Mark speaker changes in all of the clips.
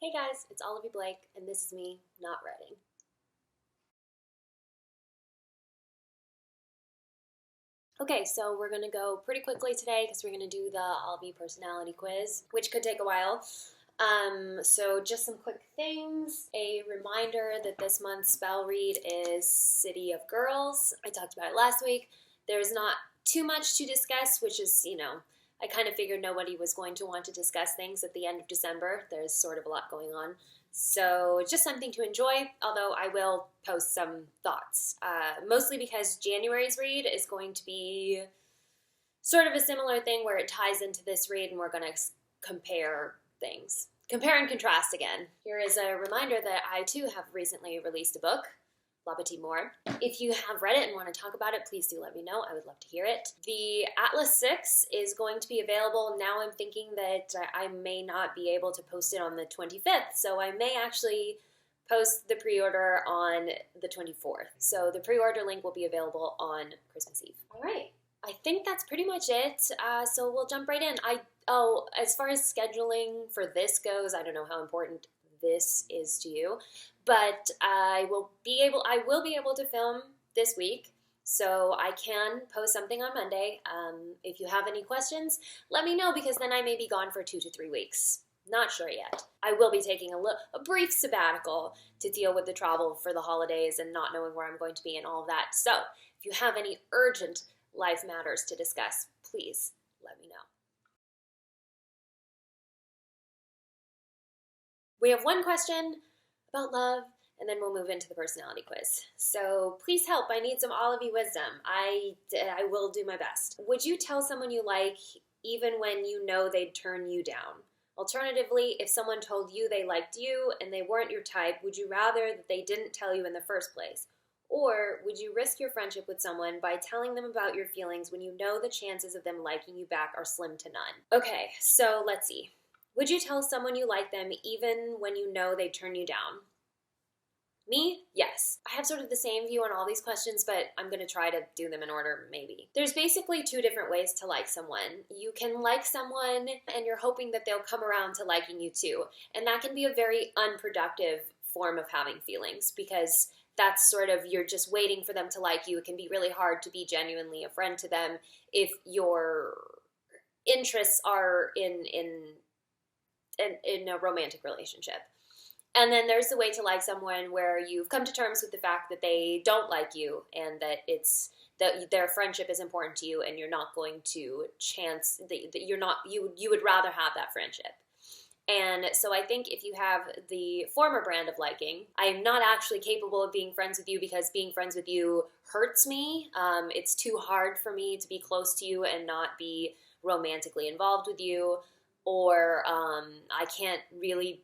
Speaker 1: Hey guys, it's Olivie Blake, and this is me not writing. Okay, so we're gonna go pretty quickly today because we're gonna do the Olivie Personality Quiz, which could take a while. So just some quick things. A reminder that this month's spell read is City of Girls. I talked about it last week. There's not too much to discuss, which is, I kind of figured nobody was going to want to discuss things at the end of December. There's sort of a lot going on. So just something to enjoy, although I will post some thoughts. Mostly because January's read is going to be sort of a similar thing where it ties into this read and we're going to compare things. Compare and contrast again. Here is a reminder that I too have recently released a book, La Petite More. If you have read it and want to talk about it, please do let me know. I would love to hear it. The Atlas 6 is going to be available. Now I'm thinking that I may not be able to post it on the 25th, so I may actually post the pre-order on the 24th. So the pre-order link will be available on Christmas Eve. All right, I think that's pretty much it. So we'll jump right in. As far as scheduling for this goes, I don't know how important this is to you, but I will be able to film this week, so I can post something on Monday. If you have any questions, let me know, because then I may be gone for 2 to 3 weeks. Not sure yet. I will be taking a brief sabbatical to deal with the travel for the holidays and not knowing where I'm going to be and all of that. So if you have any urgent life matters to discuss, please let me know. We have one question about love, and then we'll move into the personality quiz. So please help. I need some Olivie wisdom. I will do my best. Would you tell someone you like even when you know they'd turn you down? Alternatively, if someone told you they liked you and they weren't your type, would you rather that they didn't tell you in the first place? Or would you risk your friendship with someone by telling them about your feelings when you know the chances of them liking you back are slim to none? Okay, so let's see. Would you tell someone you like them even when you know they turn you down? Me? Yes. I have sort of the same view on all these questions, but I'm going to try to do them in order, maybe. There's basically 2 different ways to like someone. You can like someone and you're hoping that they'll come around to liking you too. And that can be a very unproductive form of having feelings, because that's sort of, you're just waiting for them to like you. It can be really hard to be genuinely a friend to them if your interests are in a romantic relationship. And then there's the way to like someone where you've come to terms with the fact that they don't like you and that their friendship is important to you, and you're not going to you would rather have that friendship. And so I think if you have the former brand of liking, I am not actually capable of being friends with you because being friends with you hurts me. It's too hard for me to be close to you and not be romantically involved with you. Or I can't really,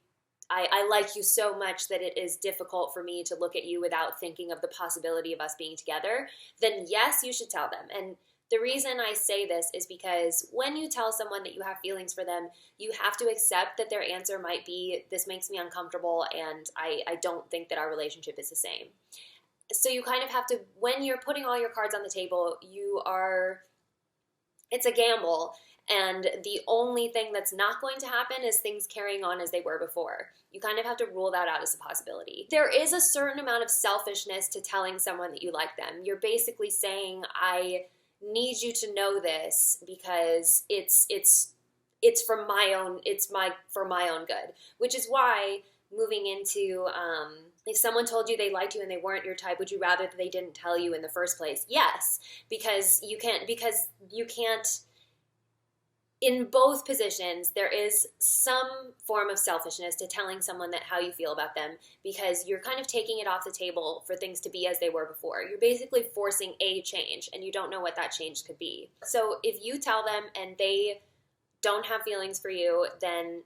Speaker 1: I like you so much that it is difficult for me to look at you without thinking of the possibility of us being together, then yes, you should tell them. And the reason I say this is because when you tell someone that you have feelings for them, you have to accept that their answer might be, this makes me uncomfortable and I don't think that our relationship is the same. So you kind of have to, when you're putting all your cards on the table, it's a gamble. And the only thing that's not going to happen is things carrying on as they were before. You kind of have to rule that out as a possibility. There is a certain amount of selfishness to telling someone that you like them. You're basically saying, I need you to know this because it's for my own good. Which is why, moving into if someone told you they liked you and they weren't your type, would you rather that they didn't tell you in the first place? Yes, because you can't. In both positions, there is some form of selfishness to telling someone that how you feel about them, because you're kind of taking it off the table for things to be as they were before. You're basically forcing a change, and you don't know what that change could be. So if you tell them and they don't have feelings for you, then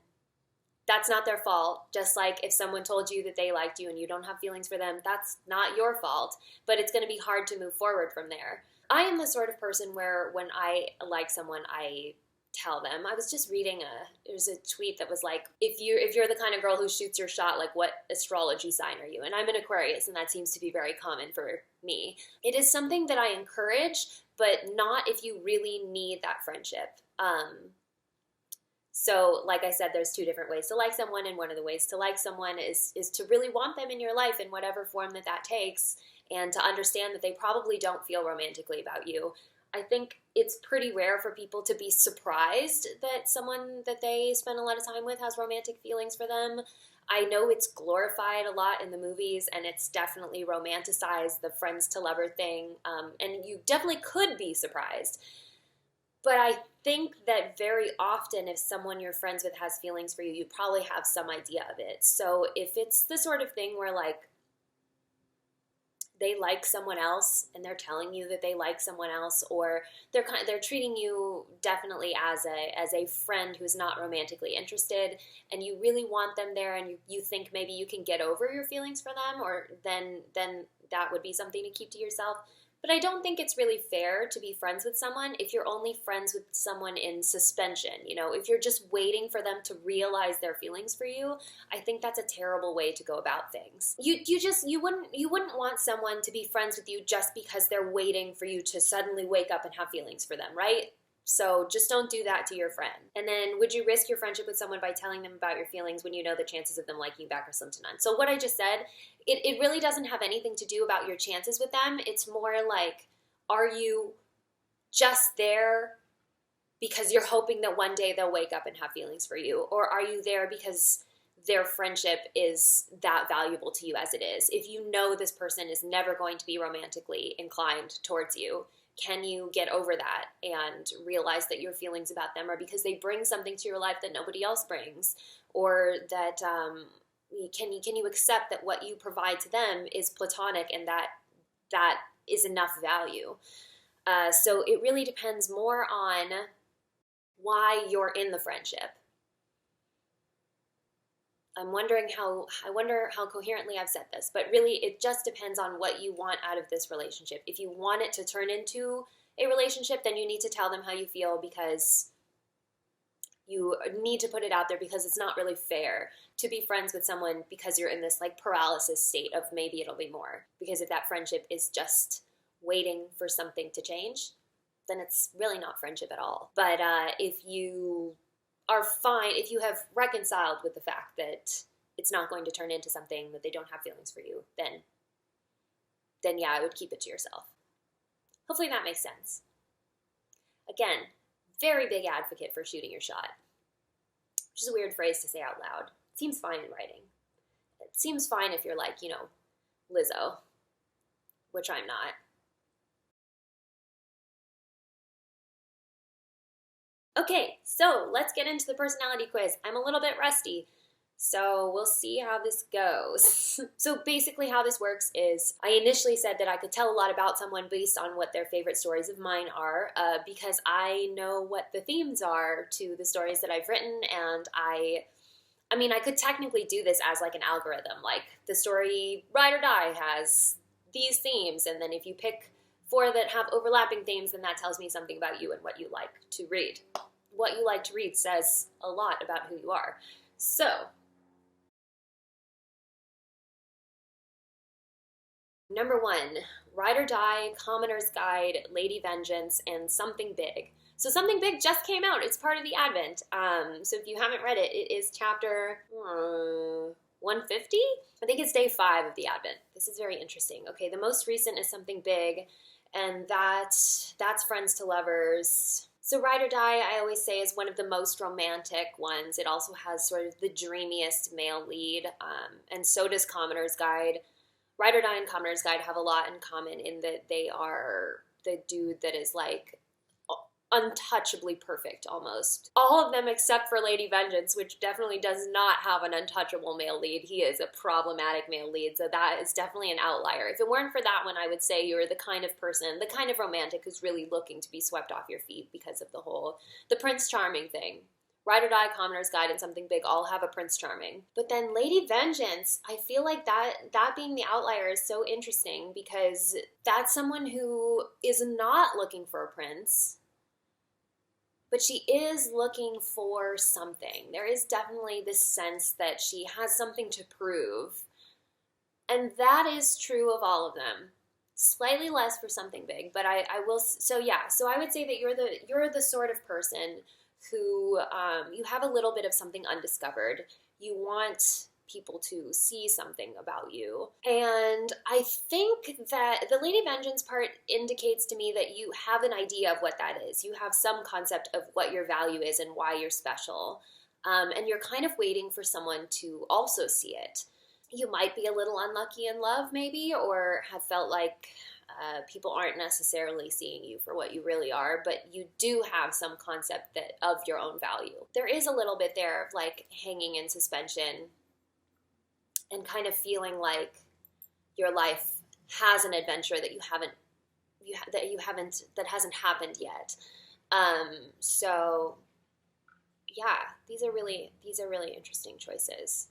Speaker 1: that's not their fault. Just like if someone told you that they liked you and you don't have feelings for them, that's not your fault, but it's going to be hard to move forward from there. I am the sort of person where when I like someone, I tell them. I was just reading there's a tweet that was like, if you're the kind of girl who shoots your shot, like, what astrology sign are you? And I'm an Aquarius, and that seems to be very common for me. It is something that I encourage, but not if you really need that friendship. So, like I said, there's two different ways to like someone, and one of the ways to like someone is to really want them in your life in whatever form that takes, and to understand that they probably don't feel romantically about you. I think it's pretty rare for people to be surprised that someone that they spend a lot of time with has romantic feelings for them. I know it's glorified a lot in the movies, and it's definitely romanticized, the friends to lover thing, and you definitely could be surprised. But I think that very often, if someone you're friends with has feelings for you, you probably have some idea of it. So if it's the sort of thing where, like, they like someone else and they're telling you that they like someone else, or they're treating you definitely as a friend who's not romantically interested, and you really want them there, and you think maybe you can get over your feelings for them, or then that would be something to keep to yourself. But I don't think it's really fair to be friends with someone if you're only friends with someone in suspension. You know, if you're just waiting for them to realize their feelings for you, I think that's a terrible way to go about things. You wouldn't want someone to be friends with you just because they're waiting for you to suddenly wake up and have feelings for them, right? So just don't do that to your friend. And then, would you risk your friendship with someone by telling them about your feelings when you know the chances of them liking you back are slim to none? So what I just said, it really doesn't have anything to do about your chances with them. It's more like, are you just there because you're hoping that one day they'll wake up and have feelings for you? Or are you there because their friendship is that valuable to you as it is? If you know this person is never going to be romantically inclined towards you, can you get over that and realize that your feelings about them are because they bring something to your life that nobody else brings? Or that can you accept that what you provide to them is platonic, and that is enough value? So it really depends more on why you're in the friendship. I wonder how coherently I've said this, but really it just depends on what you want out of this relationship. If you want it to turn into a relationship, then you need to tell them how you feel, because you need to put it out there, because it's not really fair to be friends with someone because you're in this like paralysis state of maybe it'll be more. Because if that friendship is just waiting for something to change, then it's really not friendship at all. But if you are fine, if you have reconciled with the fact that it's not going to turn into something, that they don't have feelings for you, then yeah, I would keep it to yourself. Hopefully that makes sense. Again, very big advocate for shooting your shot, which is a weird phrase to say out loud. It seems fine in writing. It seems fine if you're like, Lizzo, which I'm not. Okay, so let's get into the personality quiz. I'm a little bit rusty, so we'll see how this goes. So basically how this works is, I initially said that I could tell a lot about someone based on what their favorite stories of mine are, because I know what the themes are to the stories that I've written, and I could technically do this as like an algorithm. Like, the story Ride or Die has these themes, and then if you pick 4 that have overlapping themes, then that tells me something about you and what you like to read. What you like to read says a lot about who you are. So, number 1, Ride or Die, Commoner's Guide, Lady Vengeance, and Something Big. So Something Big just came out. It's part of the Advent. So if you haven't read it, it is chapter 150? I think it's day 5 of the Advent. This is very interesting. Okay, the most recent is Something Big, and that's Friends to Lovers. So Ride or Die, I always say, is one of the most romantic ones. It also has sort of the dreamiest male lead, and so does Commoner's Guide. Ride or Die and Commoner's Guide have a lot in common in that they are the dude that is like untouchably perfect almost. All of them except for Lady Vengeance, which definitely does not have an untouchable male lead. He is a problematic male lead, so that is definitely an outlier. If it weren't for that one, I would say you're the kind of person, the kind of romantic who's really looking to be swept off your feet because of the Prince Charming thing. Ride or Die, Commoner's Guide, and Something Big all have a Prince Charming. But then Lady Vengeance, I feel like that being the outlier is so interesting, because that's someone who is not looking for a prince, but she is looking for something. There is definitely this sense that she has something to prove. And that is true of all of them. Slightly less for Something Big, but I will, so yeah. So I would say that you're the sort of person who you have a little bit of something undiscovered. You want people to see something about you. And I think that the Lady Vengeance part indicates to me that you have an idea of what that is. You have some concept of what your value is and why you're special. And you're kind of waiting for someone to also see it. You might be a little unlucky in love, maybe, or have felt like people aren't necessarily seeing you for what you really are, but you do have some concept of your own value. There is a little bit there of like hanging in suspension and kind of feeling like your life has an adventure that hasn't happened yet. So yeah, these are really interesting choices.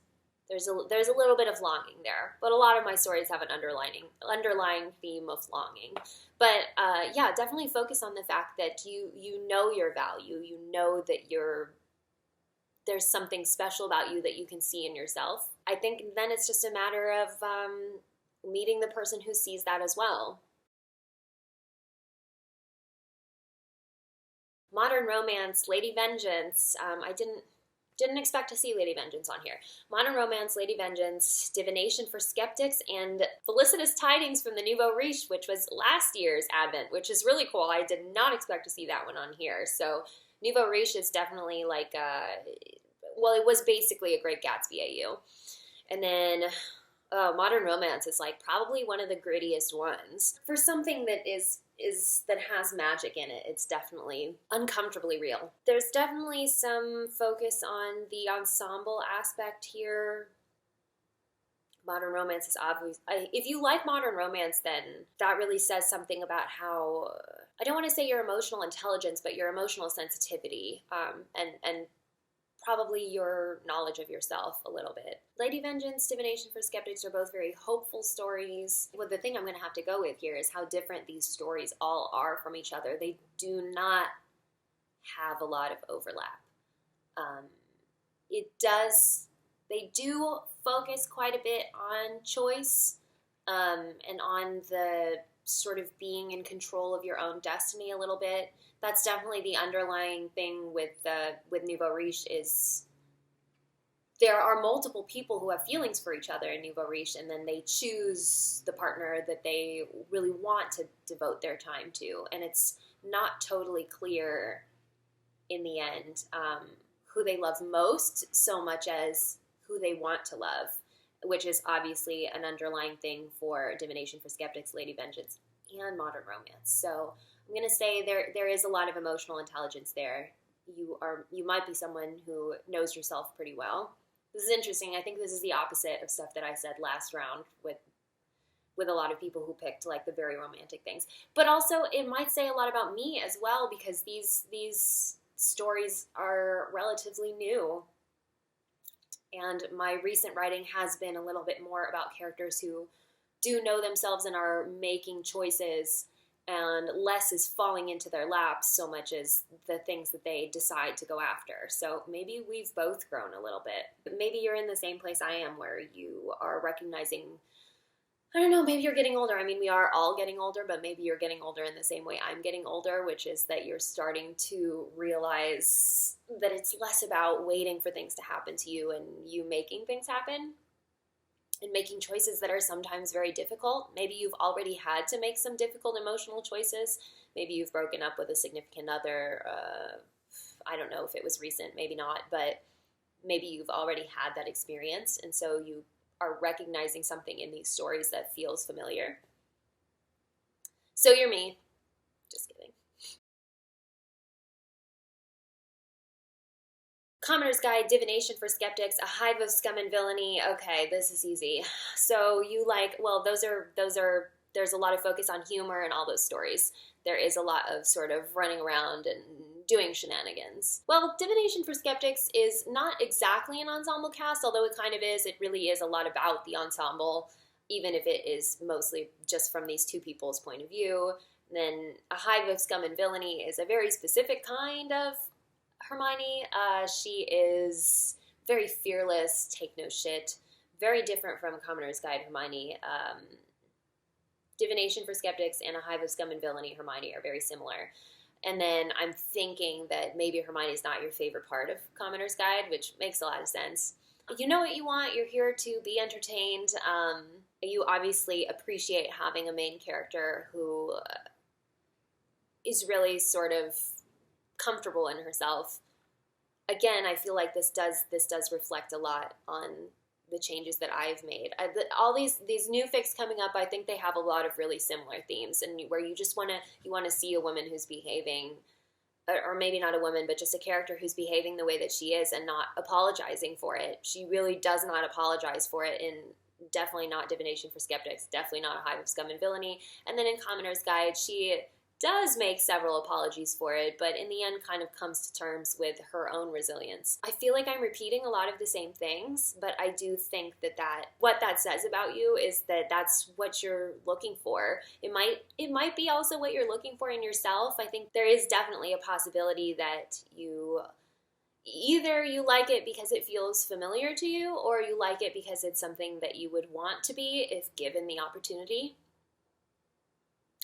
Speaker 1: There's a little bit of longing there, but a lot of my stories have an underlying theme of longing. But yeah, definitely focus on the fact that you know your value. You know that there's something special about you that you can see in yourself. I think then it's just a matter of meeting the person who sees that as well. Modern romance, Lady Vengeance. I didn't expect to see Lady Vengeance on here. Modern romance, Lady Vengeance, divination for skeptics, and felicitous tidings from the nouveau riche, which was last year's advent, which is really cool. I did not expect to see that one on here. So nouveau riche is definitely like, well, it was basically a Great Gatsby AU. And then modern romance is like probably one of the grittiest ones. For something that that has magic in it, it's definitely uncomfortably real. There's definitely some focus on the ensemble aspect here. Modern romance is obvious. If you like modern romance, then that really says something about how, I don't want to say your emotional intelligence, but your emotional sensitivity, and probably your knowledge of yourself a little bit. Lady Vengeance, Divination for Skeptics are both very hopeful stories. Well, the thing I'm going to have to go with here is how different these stories all are from each other. They do not have a lot of overlap. They do focus quite a bit on choice, and on the sort of being in control of your own destiny a little bit. That's definitely the underlying thing with Nouveau Riche is there are multiple people who have feelings for each other in Nouveau Riche, and then they choose the partner that they really want to devote their time to, and it's not totally clear in the end who they love most so much as who they want to love, which is obviously an underlying thing for Divination for Skeptics, Lady Vengeance, and Modern Romance. So I'm going to say there is a lot of emotional intelligence there. You might be someone who knows yourself pretty well. This is interesting. I think this is the opposite of stuff that I said last round with a lot of people who picked like the very romantic things. But also it might say a lot about me as well, because these stories are relatively new. And my recent writing has been a little bit more about characters who do know themselves and are making choices, and less is falling into their laps so much as the things that they decide to go after. So maybe we've both grown a little bit. Maybe you're in the same place I am, where you are recognizing, I don't know, maybe you're getting older. I mean, we are all getting older, but maybe you're getting older in the same way I'm getting older, which is that you're starting to realize that it's less about waiting for things to happen to you and you making things happen, and making choices that are sometimes very difficult. Maybe you've already had to make some difficult emotional choices. Maybe you've broken up with a significant other. I don't know if it was recent, maybe not, but maybe you've already had that experience, and so you are recognizing something in these stories that feels familiar. So you're me. Just kidding. Commoner's Guide, Divination for Skeptics, A Hive of Scum and Villainy. Okay, this is easy. So you like, well, there's a lot of focus on humor in all those stories. There is a lot of sort of running around and doing shenanigans. Well, Divination for Skeptics is not exactly an ensemble cast, although it kind of is. It really is a lot about the ensemble, even if it is mostly just from these two people's point of view. Then A Hive of Scum and Villainy is a very specific kind of Hermione. She is very fearless, take no shit, very different from Commoner's Guide Hermione. Divination for Skeptics and A Hive of Scum and Villainy Hermione are very similar. And then I'm thinking that maybe Hermione's not your favorite part of Commoner's Guide, which makes a lot of sense. You know what you want. You're here to be entertained. You obviously appreciate having a main character who is really sort of comfortable in herself. Again, I feel like this does reflect a lot on the changes that I've made. All these new fics coming up, I think they have a lot of really similar themes, and where you just want to see a woman who's behaving, or maybe not a woman, but just a character who's behaving the way that she is and not apologizing for it. She really does not apologize for it, in definitely not Divination for Skeptics, definitely not A Hive of Scum and Villainy. And then in Commoner's Guide, she does make several apologies for it, but in the end kind of comes to terms with her own resilience. I feel like I'm repeating a lot of the same things, but I do think that what that says about you is that that's what you're looking for. It might be also what you're looking for in yourself. I think there is definitely a possibility that either you like it because it feels familiar to you, or you like it because it's something that you would want to be if given the opportunity.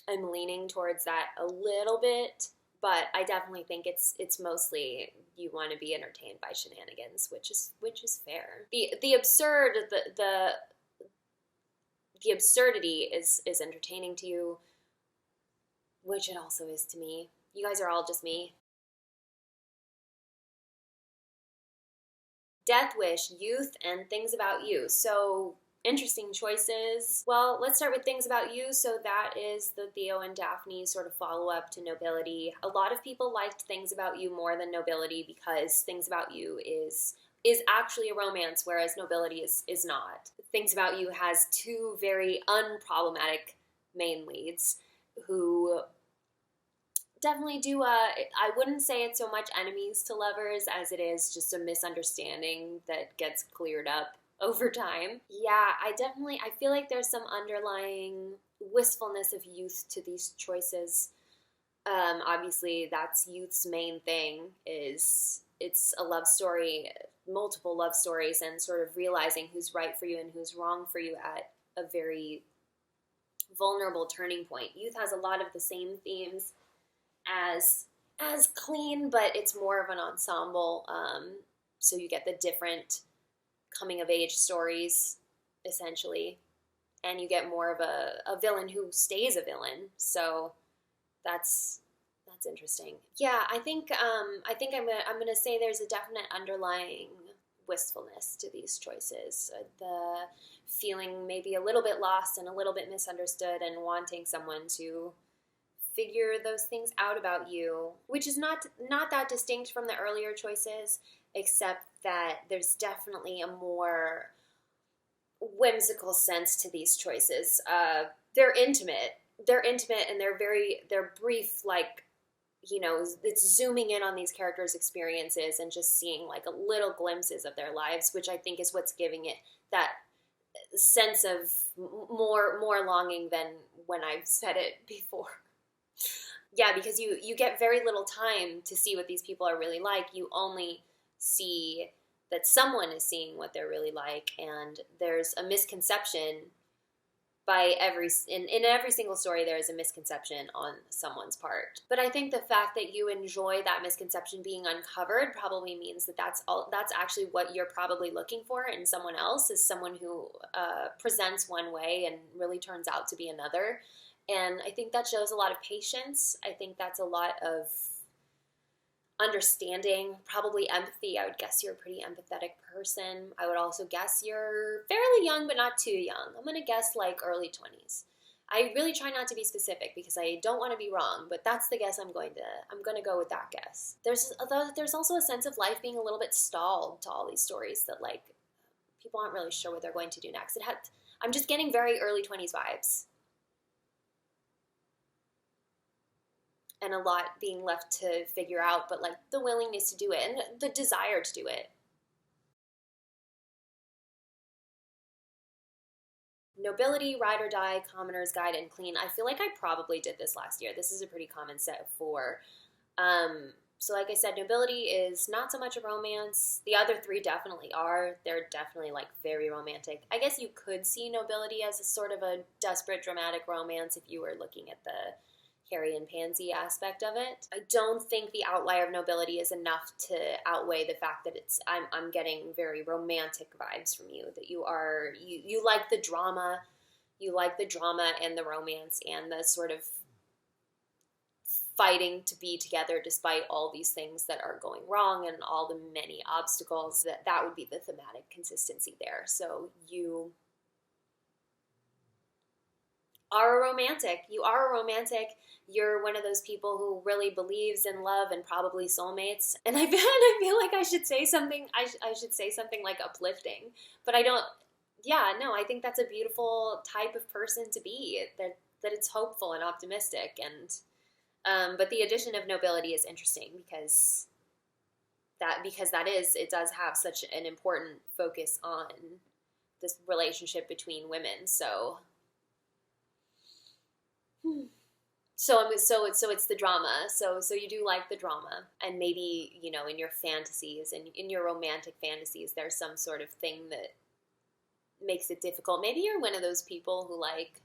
Speaker 1: I'm leaning towards that a little bit, but I definitely think it's mostly you want to be entertained by shenanigans, which is fair. The absurdity is entertaining to you, which it also is to me. You guys are all just me. Death Wish, Youth, and Things About You. So interesting choices. Well, let's start with Things About You. So that is the Theo and Daphne sort of follow-up to Nobility. A lot of people liked Things About You more than Nobility because Things About You is actually a romance, whereas Nobility is not. Things About You has two very unproblematic main leads who definitely do I wouldn't say it's so much enemies to lovers as it is just a misunderstanding that gets cleared up over time. Yeah, I feel like there's some underlying wistfulness of youth to these choices. Obviously, that's youth's main thing, is it's a love story, multiple love stories, and sort of realizing who's right for you and who's wrong for you at a very vulnerable turning point. Youth has a lot of the same themes as Clean, but it's more of an ensemble, so you get the different coming-of-age stories, essentially, and you get more of a villain who stays a villain, so that's interesting. Yeah, I think I'm gonna say there's a definite underlying wistfulness to these choices, the feeling maybe a little bit lost and a little bit misunderstood and wanting someone to figure those things out about you, which is not that distinct from the earlier choices, except that there's definitely a more whimsical sense to these choices. They're intimate, and they're brief, like, you know, it's zooming in on these characters' experiences and just seeing like a little glimpses of their lives, which I think is what's giving it that sense of more longing than when I've said it before. Yeah, because you get very little time to see what these people are really like. You only see that someone is seeing what they're really like, and there's a misconception in every single story. There is a misconception on someone's part. But I think the fact that you enjoy that misconception being uncovered probably means that that's actually what you're probably looking for in someone else, is someone who presents one way and really turns out to be another. And I think that shows a lot of patience. I think that's a lot of understanding, probably empathy. I would guess you're a pretty empathetic person. I would also guess you're fairly young, but not too young. I'm going to guess like early 20s. I really try not to be specific because I don't want to be wrong, but that's the guess I'm going to go with that guess. There's also a sense of life being a little bit stalled to all these stories, that like people aren't really sure what they're going to do next. I'm just getting very early 20s vibes. And a lot being left to figure out, but like the willingness to do it and the desire to do it. Nobility, Ride or Die, Commoner's Guide, and Clean. I feel like I probably did this last year. This is a pretty common set of 4. So like I said, Nobility is not so much a romance. The other 3 definitely are. They're definitely like very romantic. I guess you could see Nobility as a sort of a desperate dramatic romance if you were looking at the Harry and Pansy aspect of it. I don't think the outlier of nobility is enough to outweigh the fact that I'm getting very romantic vibes from you, that you like the drama, and the romance and the sort of fighting to be together despite all these things that are going wrong and all the many obstacles. That would be the thematic consistency there. So you are a romantic. You're one of those people who really believes in love and probably soulmates. And I feel like I should say something. I should say something like uplifting, but I don't. Yeah, no. I think that's a beautiful type of person to be. That it's hopeful and optimistic. And but the addition of nobility is interesting because it does have such an important focus on this relationship between women. So it's the drama. So you do like the drama, and maybe in your fantasies and in your romantic fantasies, there's some sort of thing that makes it difficult. Maybe you're one of those people who like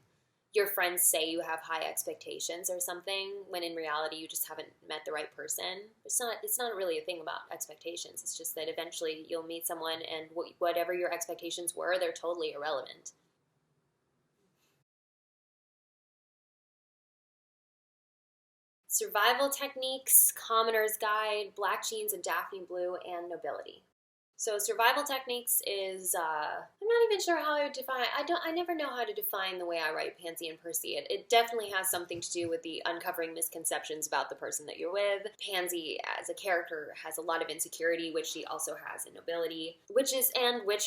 Speaker 1: your friends say you have high expectations or something, when in reality you just haven't met the right person. It's not really a thing about expectations. It's just that eventually you'll meet someone, and whatever your expectations were, they're totally irrelevant. Survival techniques, commoner's guide, black jeans and Daphne blue, and nobility. So survival techniques is, I'm not even sure how I would define. I never know how to define the way I write Pansy and Percy. It definitely has something to do with the uncovering misconceptions about the person that you're with. Pansy as a character has a lot of insecurity, which she also has in nobility, which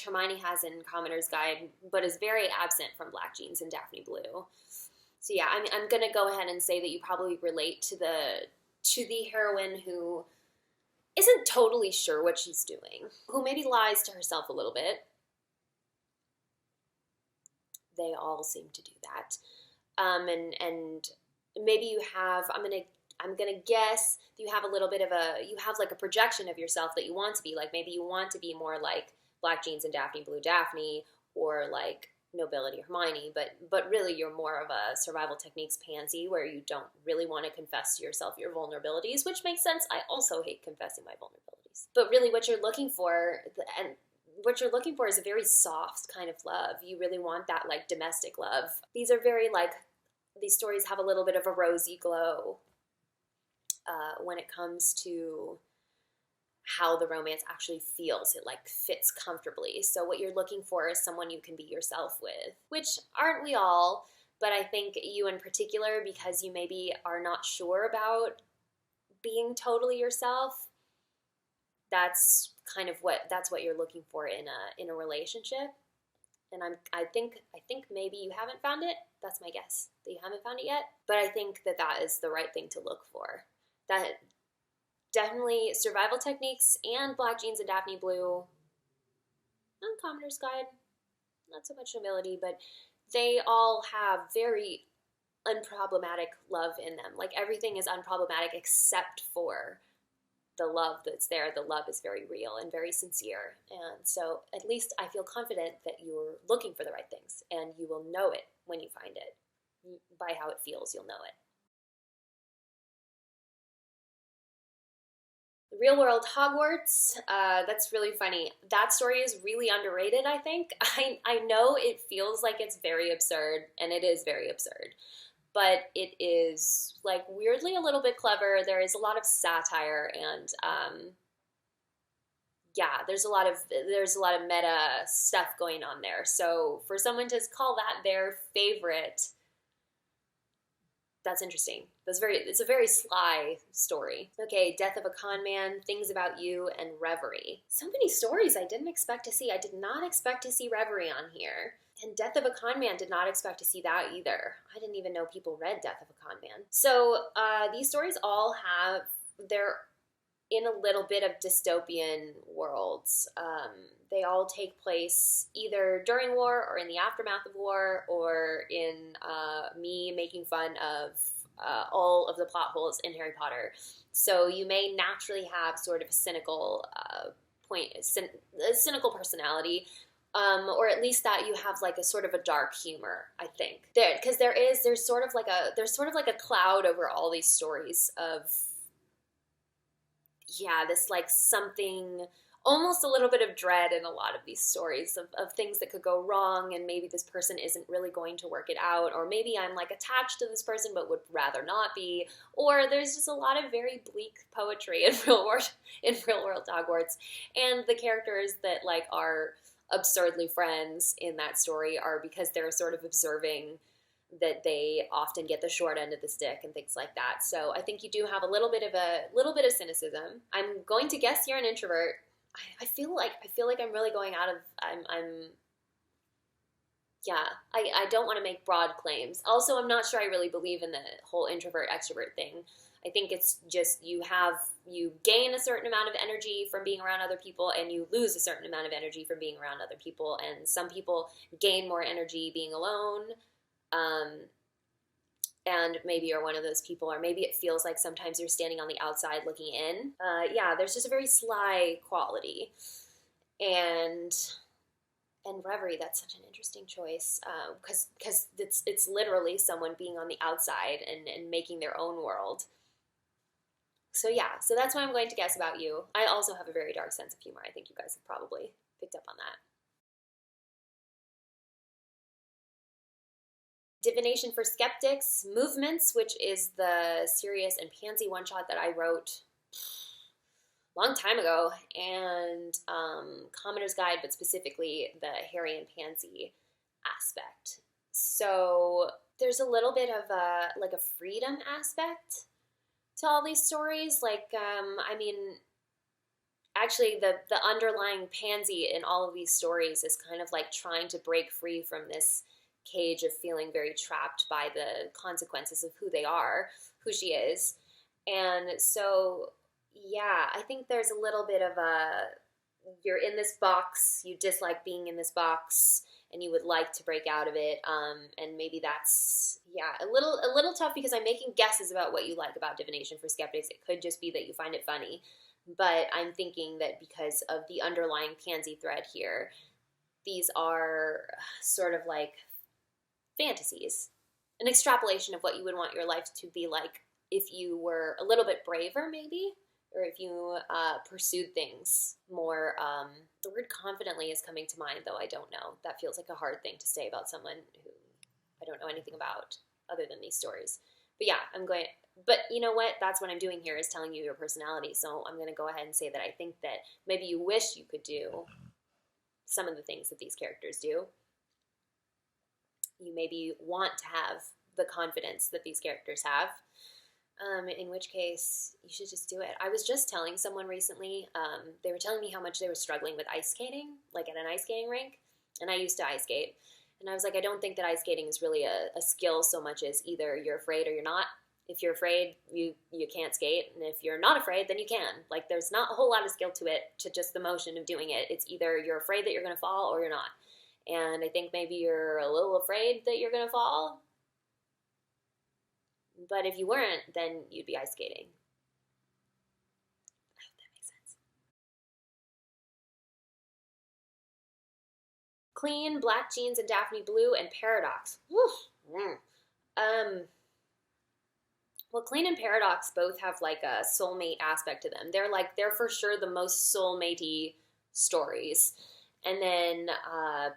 Speaker 1: Hermione has in Commoner's Guide, but is very absent from Black Jeans and Daphne Blue. So yeah, I'm gonna go ahead and say that you probably relate to the heroine who isn't totally sure what she's doing, who maybe lies to herself a little bit. They all seem to do that. And maybe you have, I'm gonna guess that you have a little bit of you have like a projection of yourself that you want to be. Like maybe you want to be more like Black Jeans and Daphne Blue Daphne, or like Nobility Hermione, but really you're more of a survival techniques Pansy, where you don't really want to confess to yourself your vulnerabilities, which makes sense. I also hate confessing my vulnerabilities. But really what you're looking for, is a very soft kind of love. You really want that like domestic love. These stories have a little bit of a rosy glow when it comes to how the romance actually feels. It like fits comfortably. So what you're looking for is someone you can be yourself with, which aren't we all, but I think you in particular, because you maybe are not sure about being totally yourself. That's what you're looking for in a relationship. And I think maybe you haven't found it. That's my guess, that you haven't found it yet. But I think that is the right thing to look for. That definitely survival techniques and Black Jeans and Daphne Blue, and Commoner's Guide, not so much nobility, but they all have very unproblematic love in them. Like everything is unproblematic except for the love that's there. The love is very real and very sincere. And so at least I feel confident that you're looking for the right things, and you will know it when you find it. By how it feels, you'll know it. Real World Hogwarts, that's really funny. That story is really underrated, I think. I know it feels like it's very absurd, and it is very absurd. But it is, like, weirdly a little bit clever. There is a lot of satire, and, yeah, there's a lot of meta stuff going on there. So for someone to call that their favorite, that's interesting. It's a very sly story. Okay, Death of a Con Man, Things About You, and Reverie. So many stories I didn't expect to see. I did not expect to see Reverie on here. And Death of a Con Man, did not expect to see that either. I didn't even know people read Death of a Con Man. So these stories all they're in a little bit of dystopian worlds. They all take place either during war or in the aftermath of war, or in me making fun of all of the plot holes in Harry Potter. So you may naturally have sort of a cynical cynical personality, Or at least that you have like a sort of a dark humor, I think. Because there's sort of like a cloud over all these stories of, yeah, this like something, almost a little bit of dread in a lot of these stories of things that could go wrong, and maybe this person isn't really going to work it out, or maybe I'm like attached to this person but would rather not be, or there's just a lot of very bleak poetry in real world Hogwarts, and the characters that like are absurdly friends in that story are because they're sort of observing that they often get the short end of the stick and things like that. So I think you do have a little bit of cynicism. I'm going to guess you're an introvert. I feel like I'm really going out of yeah, I don't want to make broad claims. Also, I'm not sure I really believe in the whole introvert extrovert thing. I think it's just you gain a certain amount of energy from being around other people, and you lose a certain amount of energy from being around other people. And some people gain more energy being alone, and maybe you're one of those people, or maybe it feels like sometimes you're standing on the outside looking in. Yeah, there's just a very sly quality, and Reverie, that's such an interesting choice, because it's literally someone being on the outside and making their own world. So yeah, so that's what I'm going to guess about you. I also have a very dark sense of humor. I think you guys have probably picked up on that. Divination for Skeptics, Movements, which is the Sirius and Pansy one-shot that I wrote a long time ago, and Commoner's Guide, but specifically the Harry and Pansy aspect. So there's a little bit of a freedom aspect to all these stories. Like, I mean, actually the underlying Pansy in all of these stories is kind of like trying to break free from this cage of feeling very trapped by the consequences of who they are, who she is. And so, yeah, I think there's a little bit of you're in this box, you dislike being in this box, and you would like to break out of it. And maybe that's, yeah, a little tough, because I'm making guesses about what you like about Divination for Skeptics. It could just be that you find it funny, but I'm thinking that because of the underlying Pansy thread here, these are sort of like fantasies, an extrapolation of what you would want your life to be like if you were a little bit braver, maybe, or if you pursued things more. The word confidently is coming to mind, though I don't know. That feels like a hard thing to say about someone who I don't know anything about other than these stories. But yeah, but you know what? That's what I'm doing here, is telling you your personality. So I'm going to go ahead and say that I think that maybe you wish you could do some of the things that these characters do. You maybe want to have the confidence that these characters have, in which case you should just do it. I was just telling someone recently, they were telling me how much they were struggling with ice skating, like at an ice skating rink, and I used to ice skate, and I was like, I don't think that ice skating is really a skill so much as either you're afraid or you're not. If you're afraid, you can't skate, and if you're not afraid, then you can. Like, there's not a whole lot of skill to it, to just the motion of doing it. It's either you're afraid that you're going to fall or you're not. And I think maybe you're a little afraid that you're going to fall. But if you weren't, then you'd be ice skating. I hope that makes sense. Clean, Black Jeans and Daphne Blue, and Paradox. Well, Clean and Paradox both have like a soulmate aspect to them. They're for sure the most soulmatey stories. And then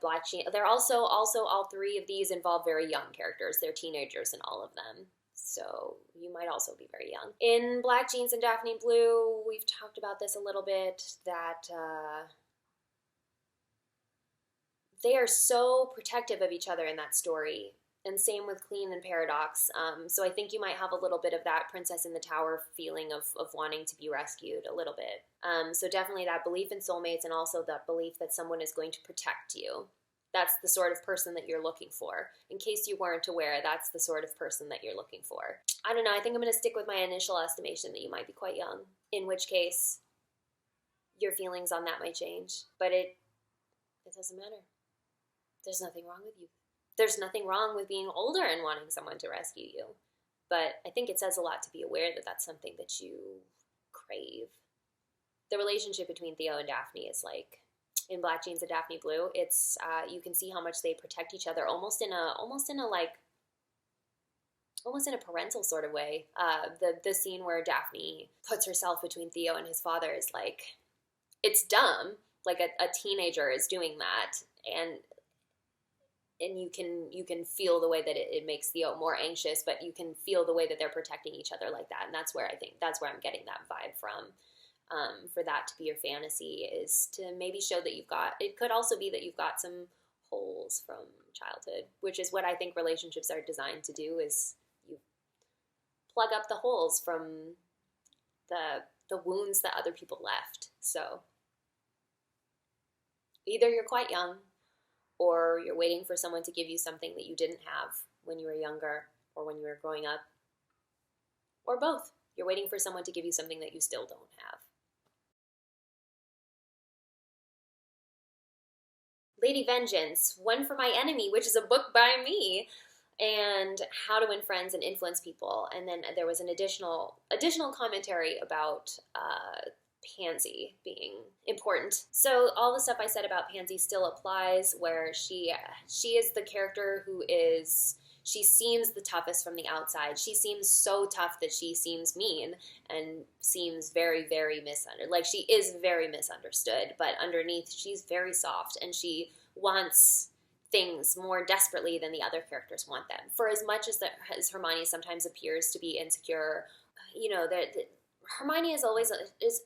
Speaker 1: Black Jeans, they're also all three of these involve very young characters. They're teenagers in all of them. So you might also be very young. In Black Jeans and Daphne Blue, we've talked about this a little bit, that they are so protective of each other in that story. And same with Clean and Paradox. So I think you might have a little bit of that Princess in the Tower feeling of wanting to be rescued a little bit. So definitely that belief in soulmates, and also that belief that someone is going to protect you. That's the sort of person that you're looking for. In case you weren't aware, that's the sort of person that you're looking for. I don't know, I think I'm going to stick with my initial estimation that you might be quite young, in which case your feelings on that might change. But it doesn't matter. There's nothing wrong with you. There's nothing wrong with being older and wanting someone to rescue you. But I think it says a lot to be aware that that's something that you crave. The relationship between Theo and Daphne is like in Black Jeans and Daphne Blue. It's you can see how much they protect each other, almost in a parental sort of way. The scene where Daphne puts herself between Theo and his father is like, it's dumb. Like a teenager is doing that, and you can feel the way that it makes Theo more anxious, but you can feel the way that they're protecting each other like that, and that's where I'm getting that vibe from. For that to be your fantasy is to maybe show that it could also be that you've got some holes from childhood, which is what I think relationships are designed to do, is you plug up the holes from the wounds that other people left. So either you're quite young, or you're waiting for someone to give you something that you didn't have when you were younger or when you were growing up, or both. You're waiting for someone to give you something that you still don't have. Lady Vengeance, One for My Enemy, which is a book by me, and How to Win Friends and Influence People. And then there was an additional commentary about Pansy being important. So all the stuff I said about Pansy still applies, where she is the character she seems the toughest from the outside. She seems so tough that she seems mean and seems very, very misunderstood. Like, she is very misunderstood, but underneath she's very soft, and she wants things more desperately than the other characters want them. For as much as Hermione sometimes appears to be insecure, Hermione is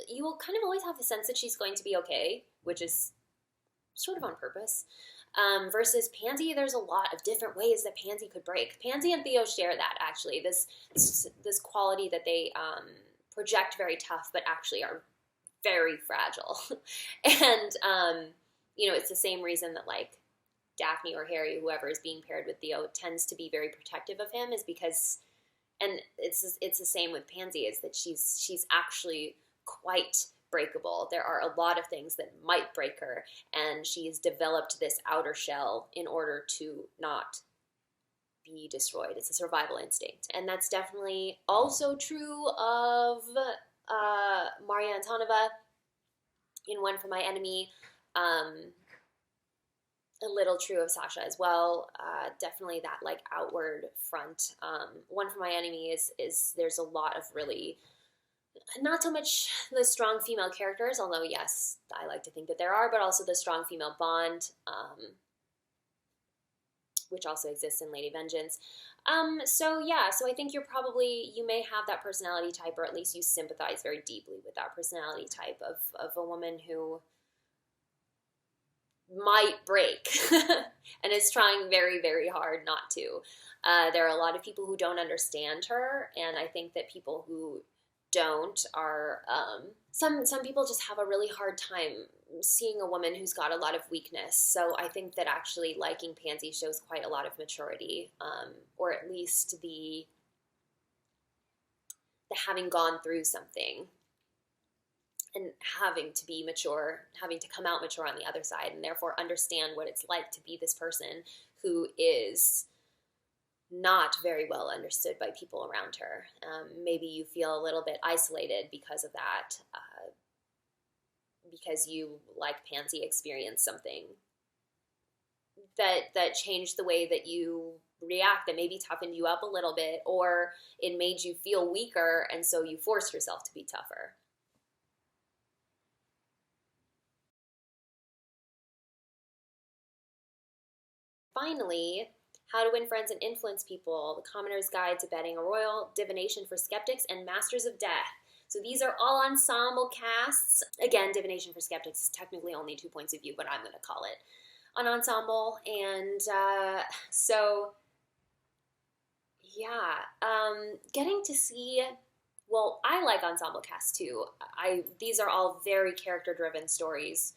Speaker 1: you will kind of always have the sense that she's going to be okay, which is sort of on purpose. Versus Pansy, there's a lot of different ways that Pansy could break. Pansy and Theo share that, actually. This quality that they project very tough, but actually are very fragile. And, it's the same reason that, like, Daphne or Harry, whoever is being paired with Theo, tends to be very protective of him, is because, and it's the same with Pansy, is that she's actually quite breakable. There are a lot of things that might break her, and she's developed this outer shell in order to not be destroyed. It's a survival instinct. And that's definitely also true of Maria Antonova in One for My Enemy. A little true of Sasha as well. Definitely that, like, outward front. One for My Enemy is there's a lot of really, not so much the strong female characters, although yes, I like to think that there are, but also the strong female bond, which also exists in Lady Vengeance. So I think you may have that personality type, or at least you sympathize very deeply with that personality type of a woman who might break and is trying very, very hard not to. There are a lot of people who don't understand her, and I think that people who don't are some people just have a really hard time seeing a woman who's got a lot of weakness. So I think that actually liking Pansy shows quite a lot of maturity, or at least the having gone through something and having to be mature, having to come out mature on the other side, and therefore understand what it's like to be this person who is not very well understood by people around her. Maybe you feel a little bit isolated because of that, because you, like Pansy, experienced something that changed the way that you react, that maybe toughened you up a little bit, or it made you feel weaker, and so you forced yourself to be tougher. Finally, How to Win Friends and Influence People, The Commoner's Guide to Betting a Royal, Divination for Skeptics, and Masters of Death. So these are all ensemble casts. Again, Divination for Skeptics is technically only 2 points of view, but I'm going to call it an ensemble. And getting to see, well, I like ensemble casts too. These are all very character-driven stories.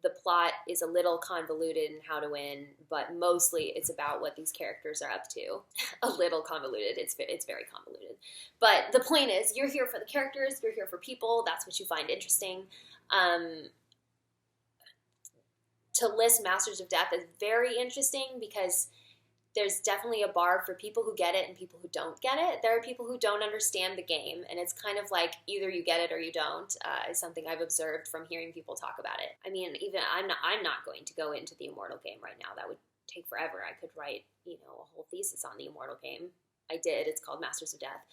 Speaker 1: The plot is a little convoluted in How to Win, but mostly it's about what these characters are up to. A little convoluted. It's very convoluted. But the point is, you're here for the characters, you're here for people, that's what you find interesting. To list Masters of Death is very interesting because there's definitely a bar for people who get it and people who don't get it. There are people who don't understand the game, and it's kind of like either you get it or you don't, is something I've observed from hearing people talk about it. I mean, even I'm not going to go into the Immortal game right now. That would take forever. I could write, a whole thesis on the Immortal game. I did. It's called Masters of Death.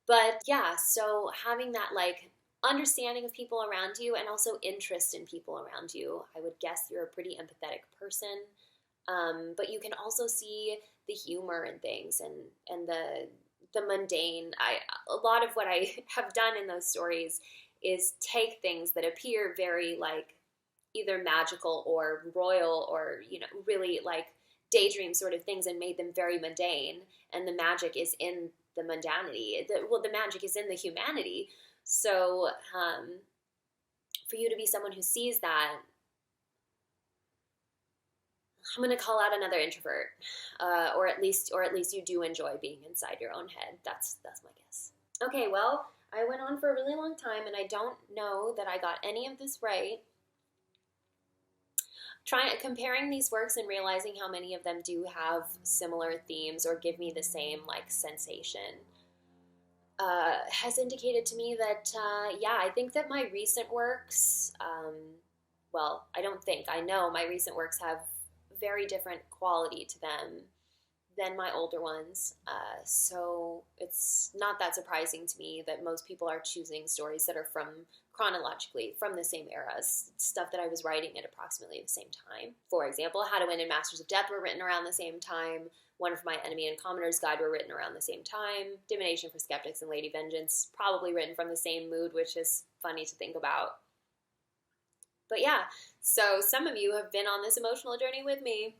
Speaker 1: But yeah, so having that like understanding of people around you and also interest in people around you, I would guess you're a pretty empathetic person. But you can also see the humor in things and the mundane. A lot of what I have done in those stories is take things that appear very like either magical or royal or really like daydream sort of things and made them very mundane. And the magic is in the mundanity. The magic is in the humanity. So for you to be someone who sees that, I'm going to call out another introvert, or at least you do enjoy being inside your own head. That's my guess. Okay, well, I went on for a really long time, and I don't know that I got any of this right. Comparing these works and realizing how many of them do have similar themes or give me the same like sensation has indicated to me that I think that my recent works, I know my recent works have very different quality to them than my older ones. So it's not that surprising to me that most people are choosing stories that are chronologically from the same eras, stuff that I was writing at approximately the same time. For example, How to Win and Masters of Death were written around the same time. One of My Enemy and Commoner's Guide were written around the same time. Divination for Skeptics and Lady Vengeance probably written from the same mood, which is funny to think about. But yeah, so some of you have been on this emotional journey with me.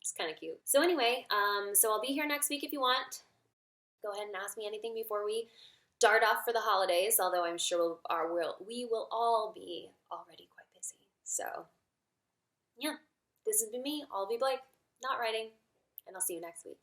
Speaker 1: It's kind of cute. So anyway, so I'll be here next week if you want. Go ahead and ask me anything before we dart off for the holidays, although I'm sure we will all be already quite busy. So yeah, this has been me, Olivie Blake, not writing, and I'll see you next week.